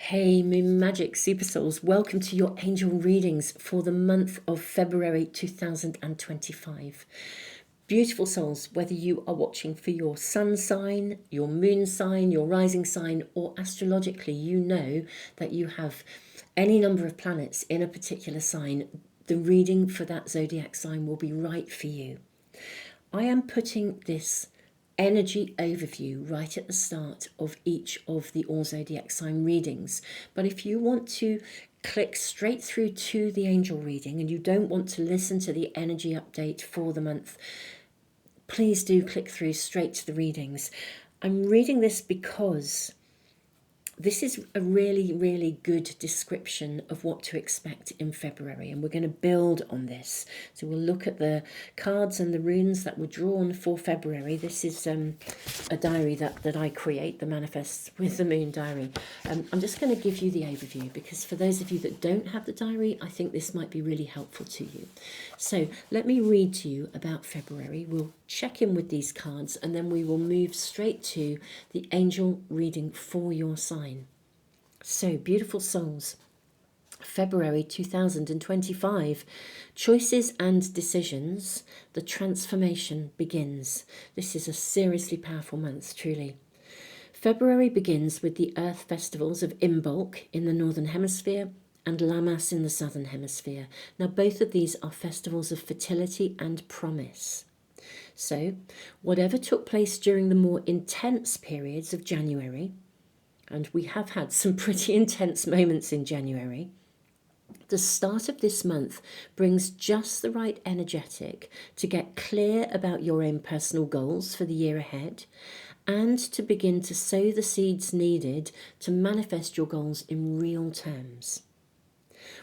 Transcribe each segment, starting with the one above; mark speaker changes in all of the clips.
Speaker 1: Hey, Moon Magic Super Souls, welcome to your angel readings for the month of February 2025. Beautiful souls, whether you are watching for your sun sign, your moon sign, your rising sign, or astrologically, you know that you have any number of planets in a particular sign, the reading for that zodiac sign will be right for you. I am putting this energy overview right at the start of each of the all zodiac sign readings. But if you want to click straight through to the angel reading and you don't want to listen to the energy update for the month, please do click through straight to the readings. I'm reading this because this is a really, really good description of what to expect in February, and we're going to build on this. So we'll look at the cards and the runes that were drawn for February. This is a diary that I create, the Manifests with the Moon diary. I'm just going to give you the overview because for those of you that don't have the diary, I think this might be really helpful to you. So let me read to you about February. We'll check in with these cards and then we will move straight to the angel reading for your sign. So, beautiful souls, February 2025, choices and decisions, the transformation begins. This is a seriously powerful month, truly. February begins with the Earth festivals of Imbolc in the Northern Hemisphere and Lammas in the Southern Hemisphere. Now, both of these are festivals of fertility and promise. So, whatever took place during the more intense periods of January, and we have had some pretty intense moments in January, the start of this month brings just the right energetic to get clear about your own personal goals for the year ahead and to begin to sow the seeds needed to manifest your goals in real terms.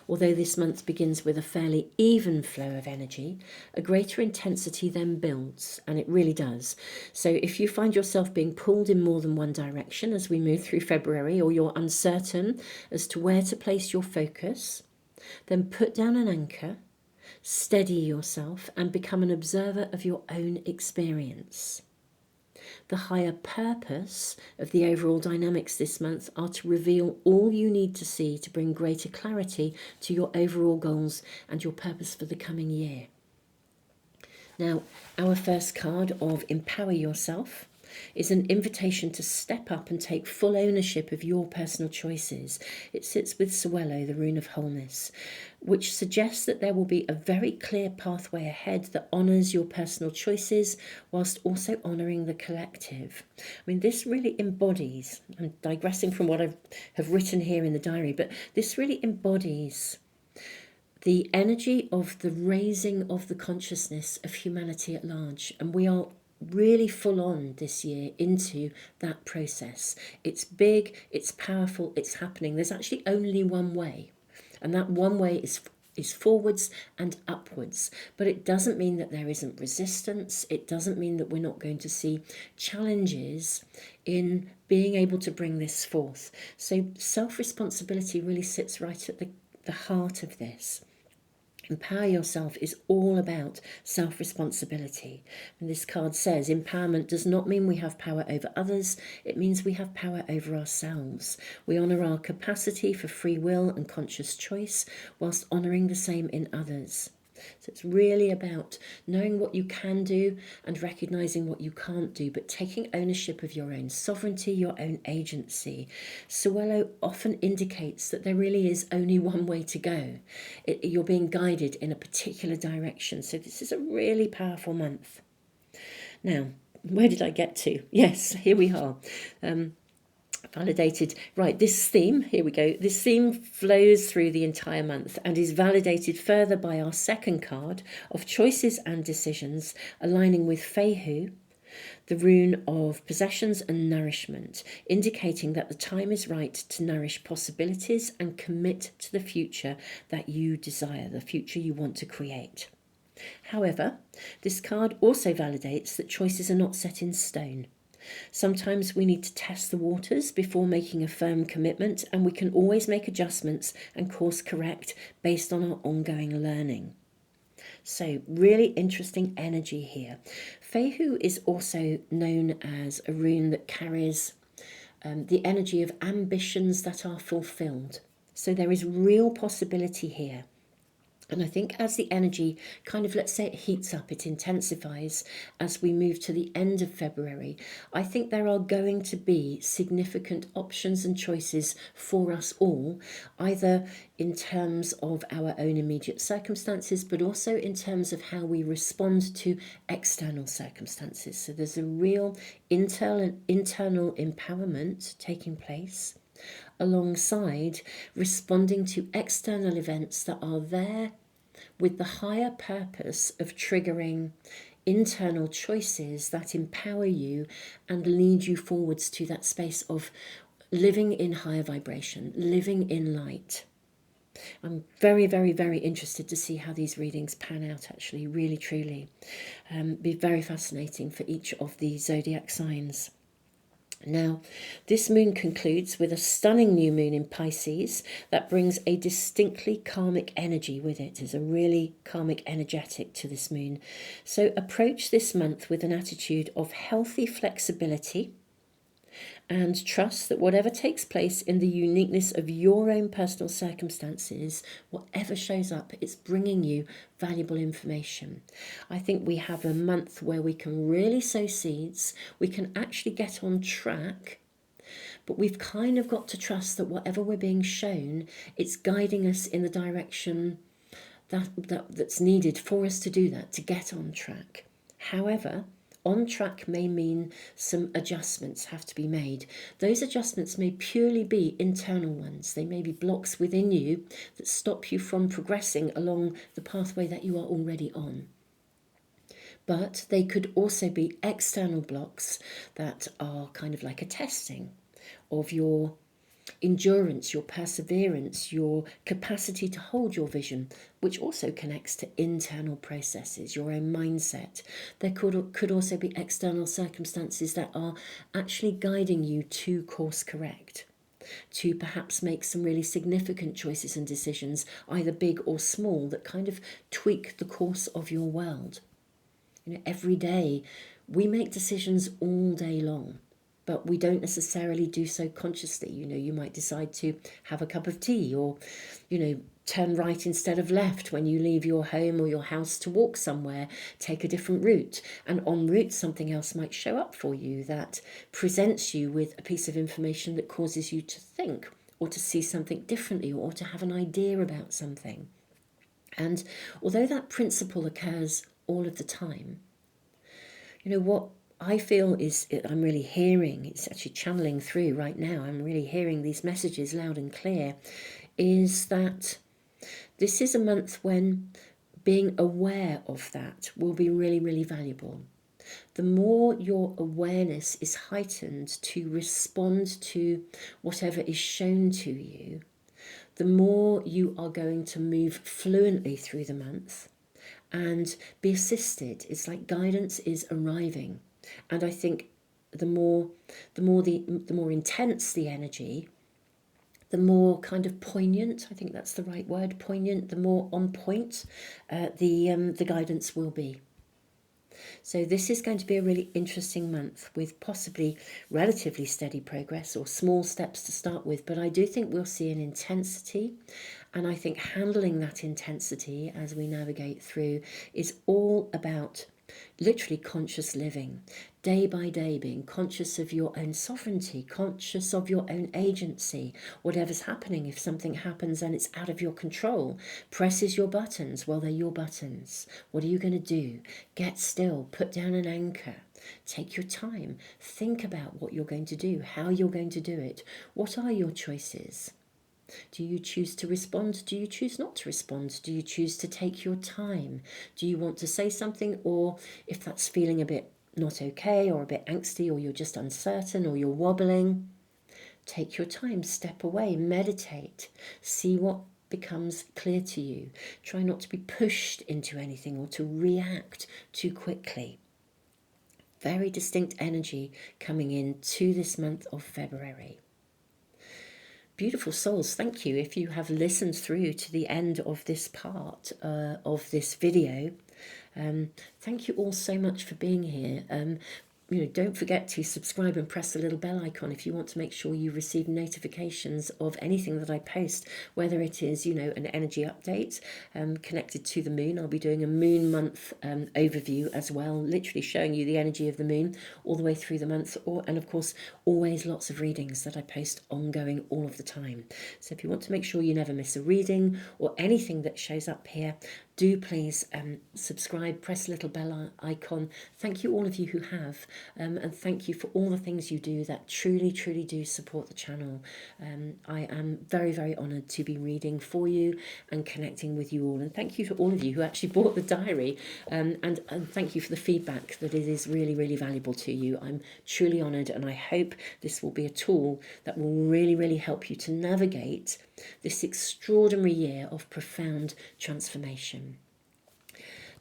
Speaker 1: Although this month begins with a fairly even flow of energy, a greater intensity then builds, and it really does. So if you find yourself being pulled in more than one direction as we move through February, or you're uncertain as to where to place your focus, then put down an anchor, steady yourself, and become an observer of your own experience. The higher purpose of the overall dynamics this month are to reveal all you need to see to bring greater clarity to your overall goals and your purpose for the coming year. Now, our first card of Empower Yourself is an invitation to step up and take full ownership of your personal choices. It sits with Sewello, the rune of wholeness, which suggests that there will be a very clear pathway ahead that honours your personal choices whilst also honouring the collective. I mean, this really embodies, I'm digressing from what I have written here in the diary, but this really embodies the energy of the raising of the consciousness of humanity at large. And we are really full on this year into that process. It's big, it's powerful, it's happening. There's actually only one way, and that one way is forwards and upwards. But it doesn't mean that there isn't resistance. It doesn't mean that we're not going to see challenges in being able to bring this forth. So self-responsibility really sits right at the heart of this. Empower Yourself is all about self-responsibility. And this card says empowerment does not mean we have power over others. It means we have power over ourselves. We honour our capacity for free will and conscious choice whilst honouring the same in others. So it's really about knowing what you can do and recognising what you can't do, but taking ownership of your own sovereignty, your own agency. Sewello often indicates that there really is only one way to go. You're being guided in a particular direction. So this is a really powerful month. Now, where did I get to? Yes, here we are. Validated. Right, this theme, here we go. This theme flows through the entire month and is validated further by our second card of choices and decisions, aligning with Fehu, the rune of possessions and nourishment, indicating that the time is right to nourish possibilities and commit to the future that you desire, the future you want to create. However, this card also validates that choices are not set in stone. Sometimes we need to test the waters before making a firm commitment, and we can always make adjustments and course correct based on our ongoing learning. So really interesting energy here. Fehu is also known as a rune that carries the energy of ambitions that are fulfilled. So there is real possibility here. And I think as the energy kind of, let's say, it heats up, it intensifies as we move to the end of February, I think there are going to be significant options and choices for us all, either in terms of our own immediate circumstances, but also in terms of how we respond to external circumstances. So there's a real internal empowerment taking place, alongside responding to external events that are there with the higher purpose of triggering internal choices that empower you and lead you forwards to that space of living in higher vibration, living in light. I'm very, very, very interested to see how these readings pan out, actually, really, truly. Be very fascinating for each of the zodiac signs. Now, this moon concludes with a stunning new moon in Pisces that brings a distinctly karmic energy with it. There's a really karmic energetic to this moon. So approach this month with an attitude of healthy flexibility and trust that whatever takes place in the uniqueness of your own personal circumstances, whatever shows up, it's bringing you valuable information. I think we have a month where we can really sow seeds, we can actually get on track, but we've kind of got to trust that whatever we're being shown, it's guiding us in the direction that's needed for us to do that, to get on track. However, on track may mean some adjustments have to be made. Those adjustments may purely be internal ones. They may be blocks within you that stop you from progressing along the pathway that you are already on. But they could also be external blocks that are kind of like a testing of your endurance, your perseverance, your capacity to hold your vision, which also connects to internal processes, your own mindset. There could also be external circumstances that are actually guiding you to course correct, to perhaps make some really significant choices and decisions, either big or small, that kind of tweak the course of your world. Every day we make decisions all day long, but we don't necessarily do so consciously. You might decide to have a cup of tea, or, turn right instead of left when you leave your home or your house to walk somewhere, take a different route. And en route, something else might show up for you that presents you with a piece of information that causes you to think, or to see something differently, or to have an idea about something. And although that principle occurs all of the time, what I feel is, I'm really hearing, it's actually channeling through right now, I'm really hearing these messages loud and clear, is that this is a month when being aware of that will be really, really valuable. The more your awareness is heightened to respond to whatever is shown to you, the more you are going to move fluently through the month and be assisted. It's like guidance is arriving. And I think the more intense the energy, the more kind of poignant, I think that's the right word, poignant, the more on point the guidance will be. So this is going to be a really interesting month with possibly relatively steady progress or small steps to start with. But I do think we'll see an intensity. And I think handling that intensity as we navigate through is all about literally conscious living, day by day, being conscious of your own sovereignty, conscious of your own agency. Whatever's happening, if something happens and it's out of your control, presses your buttons, well, they're your buttons. What are you going to do? Get still, put down an anchor. Take your time, think about what you're going to do, how you're going to do it. What are your choices? Do you choose to respond? Do you choose not to respond? Do you choose to take your time? Do you want to say something? Or if that's feeling a bit not okay, or a bit angsty, or you're just uncertain, or you're wobbling, take your time, step away, meditate, see what becomes clear to you. Try not to be pushed into anything or to react too quickly. Very distinct energy coming in to this month of February. Beautiful souls, thank you if you have listened through to the end of this part of this video. Thank you all so much for being here. don't forget to subscribe and press the little bell icon if you want to make sure you receive notifications of anything that I post, whether it is, an energy update connected to the moon. I'll be doing a moon month overview as well, literally showing you the energy of the moon all the way through the month, and of course, always lots of readings that I post ongoing all of the time. So if you want to make sure you never miss a reading or anything that shows up here, do please subscribe, press the little bell icon. Thank you all of you who have, and thank you for all the things you do that truly, truly do support the channel. I am very, very honoured to be reading for you and connecting with you all. And thank you to all of you who actually bought the diary, and thank you for the feedback that it is really, really valuable to you. I'm truly honoured, and I hope this will be a tool that will really, really help you to navigate this extraordinary year of profound transformation.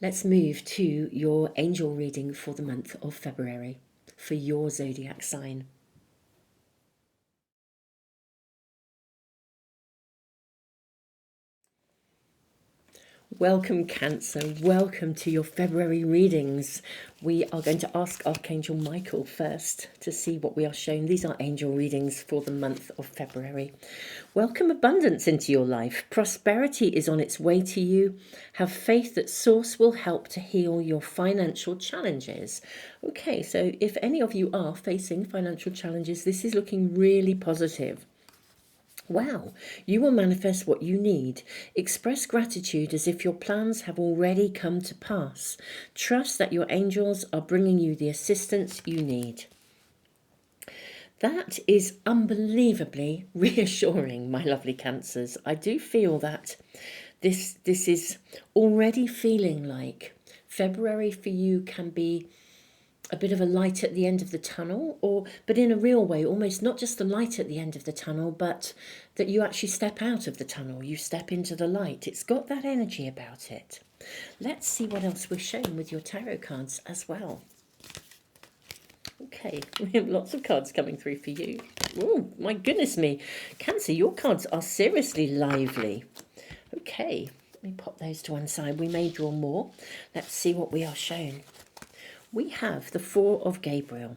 Speaker 1: Let's move to your angel reading for the month of February for your zodiac sign. Welcome, Cancer. Welcome to your February readings. We are going to ask Archangel Michael first to see what we are shown. These are angel readings for the month of February. Welcome abundance into your life. Prosperity is on its way to you. Have faith that Source will help to heal your financial challenges. Okay, so if any of you are facing financial challenges, this is looking really positive. Wow, you will manifest what you need. Express gratitude as if your plans have already come to pass. Trust that your angels are bringing you the assistance you need. That is unbelievably reassuring, my lovely Cancers. I do feel that this is already feeling like February for you can be a bit of a light at the end of the tunnel, but in a real way, almost not just the light at the end of the tunnel, but that you actually step out of the tunnel, you step into the light. It's got that energy about it. Let's see what else we're shown with your tarot cards as well. Okay, we have lots of cards coming through for you. Oh, my goodness me. Cancer, your cards are seriously lively. Okay, let me pop those to one side. We may draw more. Let's see what we are shown. We have the Four of Gabriel.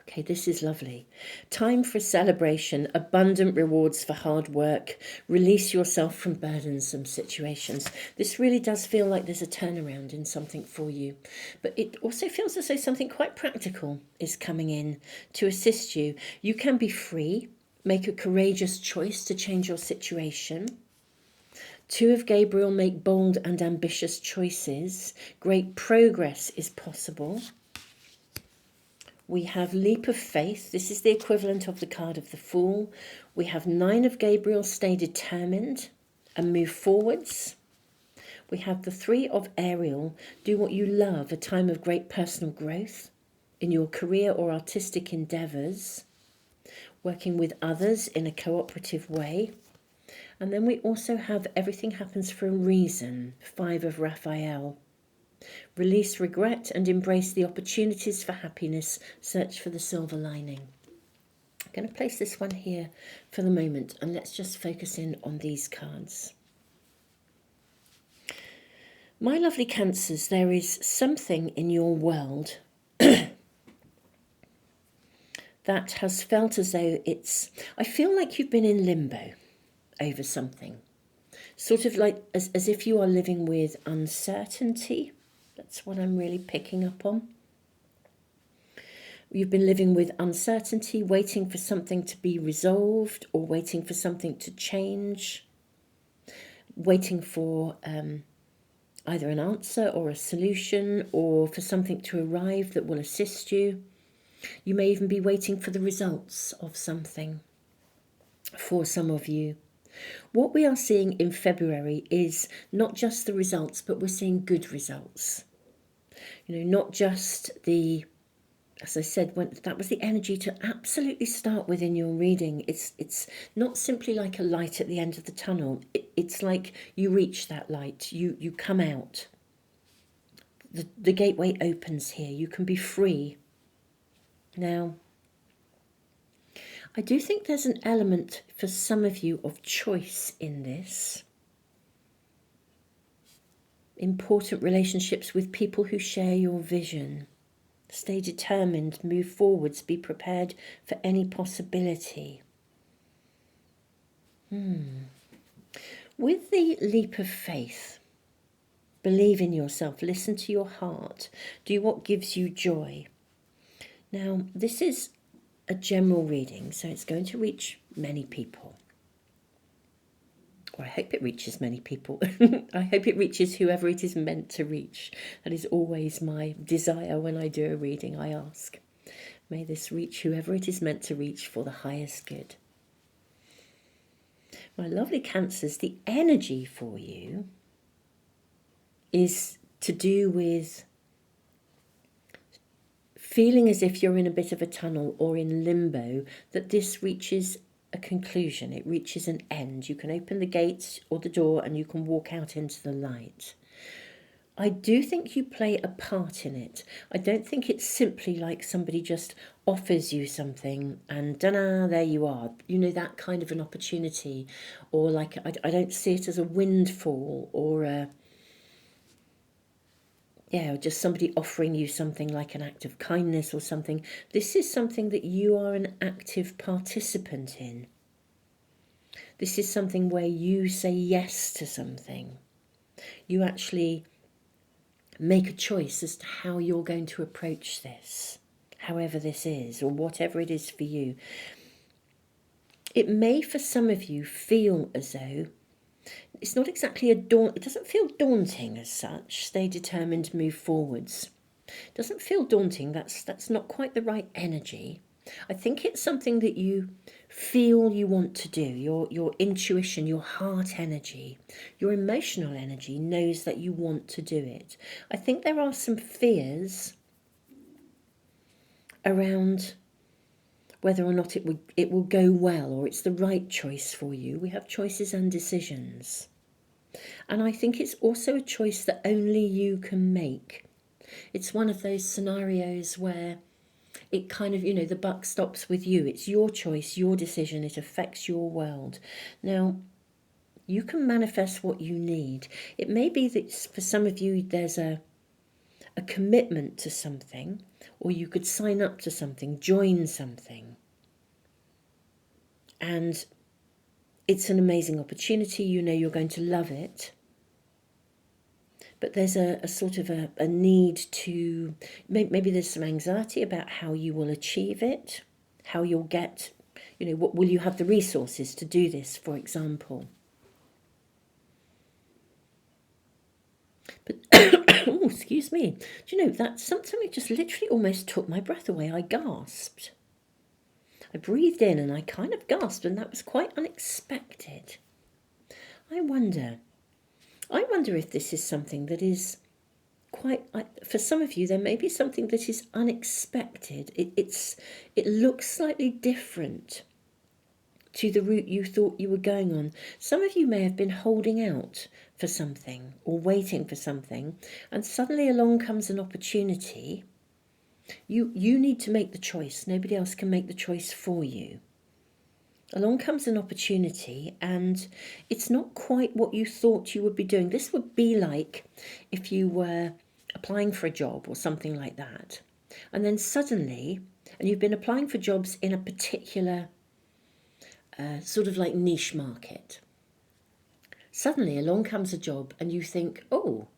Speaker 1: Okay, this is lovely. Time for celebration, abundant rewards for hard work. Release yourself from burdensome situations. This really does feel like there's a turnaround in something for you. But it also feels as though something quite practical is coming in to assist you. You can be free, make a courageous choice to change your situation. Two of Gabriel, make bold and ambitious choices. Great progress is possible. We have leap of faith. This is the equivalent of the card of the Fool. We have Nine of Gabriel, stay determined and move forwards. We have the Three of Ariel, do what you love, a time of great personal growth in your career or artistic endeavours. Working with others in a cooperative way. And then we also have everything happens for a reason, Five of Raphael. Release regret and embrace the opportunities for happiness. Search for the silver lining. I'm going to place this one here for the moment and let's just focus in on these cards. My lovely Cancers, there is something in your world that has felt as though I feel like you've been in limbo over something, sort of like as if you are living with uncertainty. That's what I'm really picking up on. You've been living with uncertainty, waiting for something to be resolved or waiting for something to change, waiting for either an answer or a solution or for something to arrive that will assist you. You may even be waiting for the results of something for some of you. What we are seeing in February is not just the results, but we're seeing good results. Not just as I said, that was the energy to absolutely start with in your reading. It's not simply like a light at the end of the tunnel. It's like you reach that light, you come out. The gateway opens here. You can be free. Now, I do think there's an element for some of you of choice in this. Important relationships with people who share your vision. Stay determined, move forwards, be prepared for any possibility. With the leap of faith, believe in yourself, listen to your heart, do what gives you joy. Now, this is a general reading, so it's going to reach many people. Or I hope it reaches many people. I hope it reaches whoever it is meant to reach. That is always my desire when I do a reading. I ask, may this reach whoever it is meant to reach for the highest good. My lovely Cancers, the energy for you is to do with feeling as if you're in a bit of a tunnel or in limbo, that this reaches a conclusion, it reaches an end. You can open the gates or the door and you can walk out into the light. I do think you play a part in it. I don't think it's simply like somebody just offers you something and da-na, there you are. You know, that kind of an opportunity. Or like, I don't see it as a windfall or a, or just somebody offering you something like an act of kindness or something. This is something that you are an active participant in. This is something where you say yes to something. You actually make a choice as to how you're going to approach this, however this is, or whatever it is for you. It may, for some of you, feel as though it's not exactly it doesn't feel daunting as such. Stay determined, move forwards. It doesn't feel daunting. That's not quite the right energy. I think it's something that you feel you want to do. Your intuition, your heart energy, your emotional energy knows that you want to do it. I think there are some fears around whether or not it will go well or it's the right choice for you. We have choices and decisions. And I think it's also a choice that only you can make. It's one of those scenarios where it kind of, the buck stops with you. It's your choice, your decision. It affects your world. Now, you can manifest what you need. It may be that for some of you there's a commitment to something, or you could sign up to something, join something. And it's an amazing opportunity. You know you're going to love it. But there's a sort of a need to, maybe there's some anxiety about how you will achieve it, how you'll get, what will you have the resources to do this, for example. But, oh, excuse me. Do you know, that something just literally almost took my breath away. I gasped. I breathed in and I kind of gasped, and that was quite unexpected. I wonder if this is something that is quite, for some of you, there may be something that is unexpected. It looks slightly different to the route you thought you were going on. Some of you may have been holding out for something or waiting for something, and suddenly along comes an opportunity. You need to make the choice. Nobody else can make the choice for you. Along comes an opportunity and it's not quite what you thought you would be doing. This would be like if you were applying for a job or something like that. And then suddenly, and you've been applying for jobs in a particular sort of like niche market. Suddenly along comes a job and you think, oh,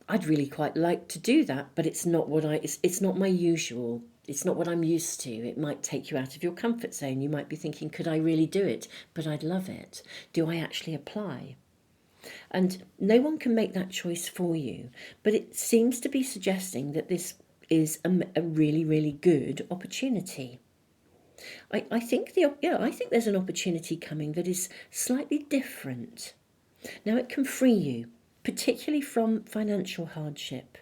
Speaker 1: I'd really quite like to do that, but it's not it's not my usual. It's not what I'm used to. It might take you out of your comfort zone. You might be thinking, could I really do it? But I'd love it. Do I actually apply? And no one can make that choice for you. But it seems to be suggesting that this is a really, really good opportunity. I think there's an opportunity coming that is slightly different. Now it can free you, particularly from financial hardship.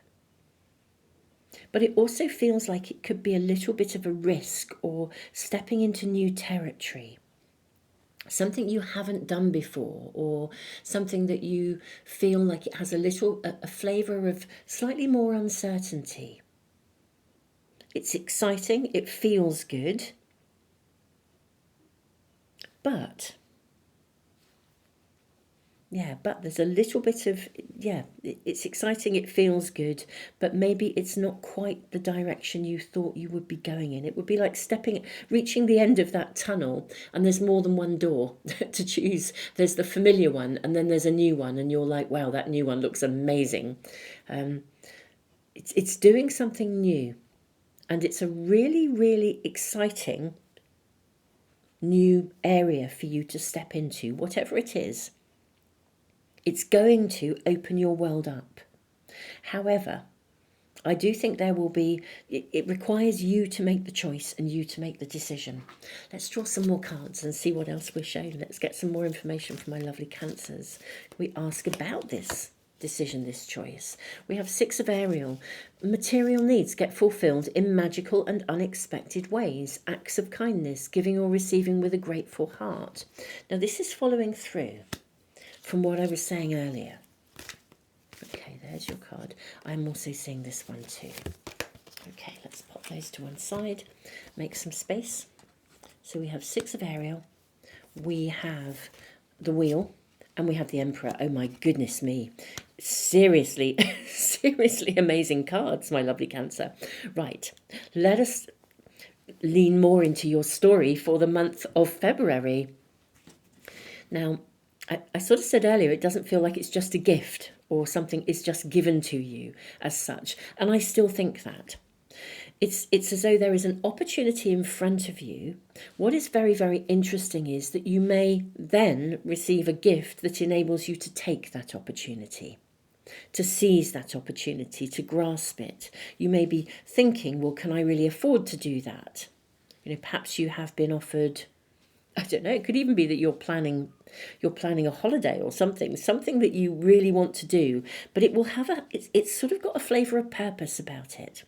Speaker 1: But it also feels like it could be a little bit of a risk or stepping into new territory. Something you haven't done before, or something that you feel like it has a flavour of slightly more uncertainty. It's exciting, it feels good, but but there's a little bit of, it's exciting, it feels good, but maybe it's not quite the direction you thought you would be going in. It would be like reaching the end of that tunnel, and there's more than one door to choose. There's the familiar one, and then there's a new one, and you're like, wow, that new one looks amazing. It's doing something new, and it's a really, really exciting new area for you to step into, whatever it is. It's going to open your world up. However, I do think there will be, it requires you to make the choice and you to make the decision. Let's draw some more cards and see what else we're shown. Let's get some more information from my lovely Cancers. We ask about this decision, this choice. We have Six of Ariel. Material needs get fulfilled in magical and unexpected ways. Acts of kindness, giving or receiving with a grateful heart. Now this is following through from what I was saying earlier. Okay, there's your card. I'm also seeing this one too. Okay, let's pop those to one side, make some space. So we have Six of Ariel, we have the Wheel, and we have the Emperor. Oh my goodness me. Seriously, seriously amazing cards, my lovely Cancer. Right, let us lean more into your story for the month of February. Now, I sort of said earlier, it doesn't feel like it's just a gift or something is just given to you as such. And I still think that. It's as though there is an opportunity in front of you. What is very, very interesting is that you may then receive a gift that enables you to take that opportunity, to seize that opportunity, to grasp it. You may be thinking, well, can I really afford to do that? Perhaps you have been offered, I don't know, it could even be that you're planning a holiday or something that you really want to do, but it will have it's sort of got a flavour of purpose about it.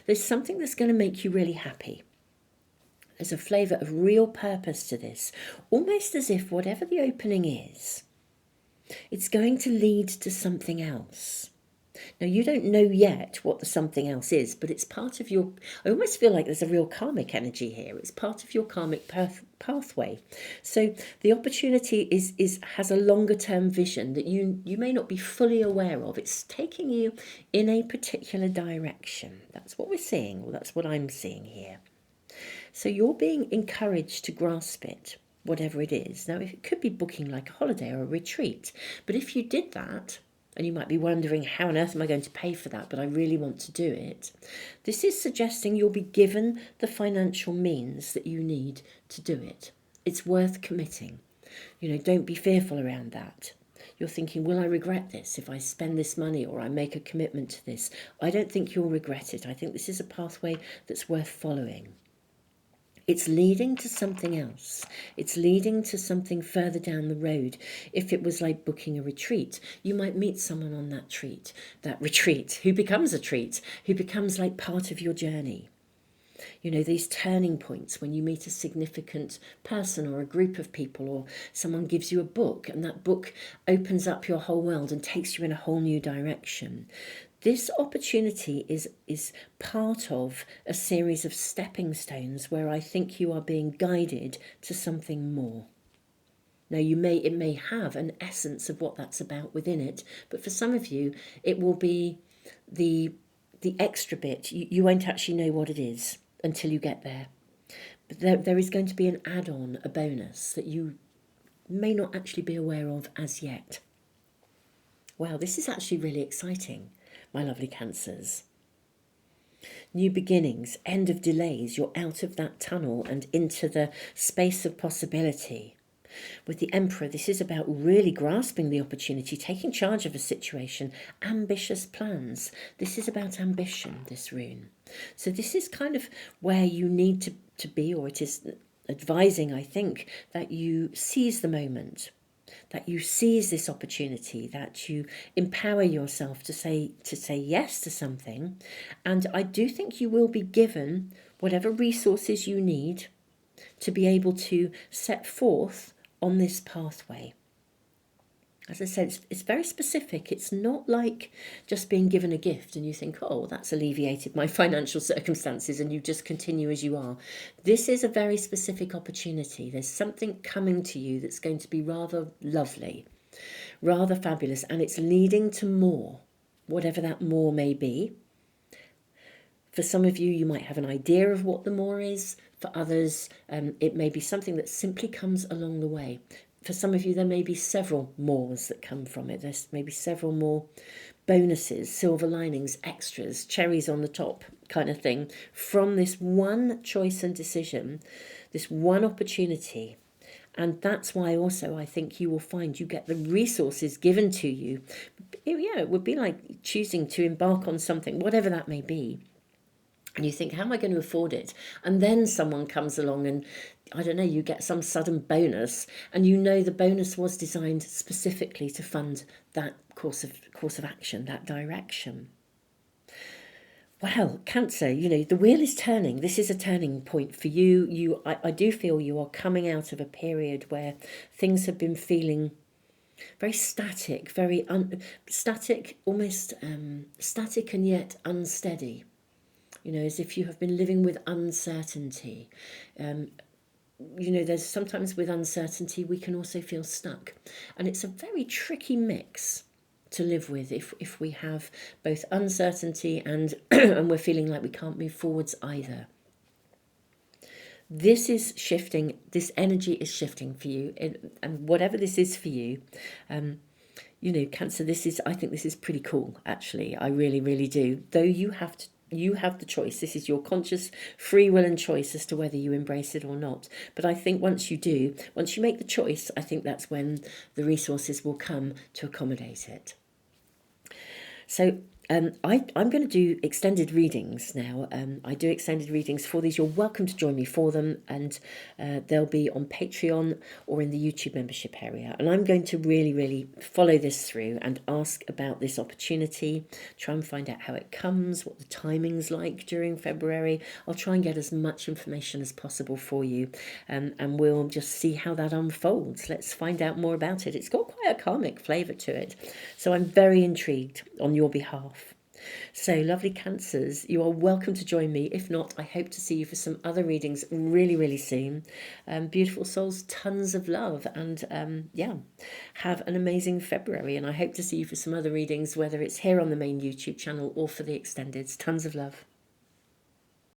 Speaker 1: There's something that's going to make you really happy. There's a flavour of real purpose to this, almost as if whatever the opening is, it's going to lead to something else. Now, you don't know yet what the something else is, but it's part of your, I almost feel like there's a real karmic energy here. It's part of your karmic pathway. So the opportunity has a longer term vision that you may not be fully aware of. It's taking you in a particular direction. That's what we're seeing, or that's what I'm seeing here. So you're being encouraged to grasp it, whatever it is. Now, it could be booking like a holiday or a retreat, but if you did that, and you might be wondering, how on earth am I going to pay for that? But I really want to do it. This is suggesting you'll be given the financial means that you need to do it. It's worth committing. Don't be fearful around that. You're thinking, will I regret this if I spend this money or I make a commitment to this? I don't think you'll regret it. I think this is a pathway that's worth following. It's leading to something else. It's leading to something further down the road. If it was like booking a retreat, you might meet someone on that retreat, who becomes a treat, who becomes like part of your journey. These turning points when you meet a significant person or a group of people, or someone gives you a book and that book opens up your whole world and takes you in a whole new direction. This opportunity is part of a series of stepping stones where I think you are being guided to something more. Now, it may have an essence of what that's about within it, but for some of you, it will be the extra bit. You won't actually know what it is until you get there. But there is going to be an add-on, a bonus that you may not actually be aware of as yet. Wow, this is actually really exciting, my lovely Cancers. New beginnings, end of delays. You're out of that tunnel and into the space of possibility. With the Emperor, this is about really grasping the opportunity, taking charge of a situation, ambitious plans. This is about ambition, this rune. So this is kind of where you need to be, or it is advising, I think, that you seize the moment, that you seize this opportunity, that you empower yourself to say yes to something. And I do think you will be given whatever resources you need to be able to set forth on this pathway. As I said, it's very specific. It's not like just being given a gift and you think, oh, that's alleviated my financial circumstances, and you just continue as you are. This is a very specific opportunity. There's something coming to you that's going to be rather lovely. Rather fabulous, and it's leading to more, whatever that more may be. For some of you, you might have an idea of what the more is. For others, it may be something that simply comes along the way. For some of you, there may be several mores that come from it. There's maybe several more bonuses, silver linings, extras, cherries on the top kind of thing from this one choice and decision, this one opportunity. And that's why also I think you will find you get the resources given to you. Yeah, it would be like choosing to embark on something, whatever that may be. And you think, how am I going to afford it? And then someone comes along and, I don't know, you get some sudden bonus, and you know the bonus was designed specifically to fund that course of action, that direction. Well, Cancer, the wheel is turning. This is a turning point for you. I do feel you are coming out of a period where things have been feeling very static, very static, almost static and yet unsteady. As if you have been living with uncertainty. There's sometimes with uncertainty we can also feel stuck. And it's a very tricky mix to live with if we have both uncertainty and and we're feeling like we can't move forwards either. This is shifting, this energy is shifting for you, and whatever this is for you, Cancer, I think this is pretty cool, actually. I really, really do. Though you have the choice. This is your conscious free will and choice as to whether you embrace it or not. But I think once you make the choice, I think that's when the resources will come to accommodate it. So I'm going to do extended readings now. I do extended readings for these. You're welcome to join me for them, and they'll be on Patreon or in the YouTube membership area. And I'm going to really, really follow this through and ask about this opportunity, try and find out how it comes, what the timing's like during February. I'll try and get as much information as possible for you, and we'll just see how that unfolds. Let's find out more about it. It's got quite a karmic flavour to it, so I'm very intrigued on your behalf. So, lovely Cancers, you are welcome to join me. If not, I hope to see you for some other readings really, really soon. Beautiful souls, tons of love, and have an amazing February. And I hope to see you for some other readings, whether it's here on the main YouTube channel or for the extendeds. Tons of love.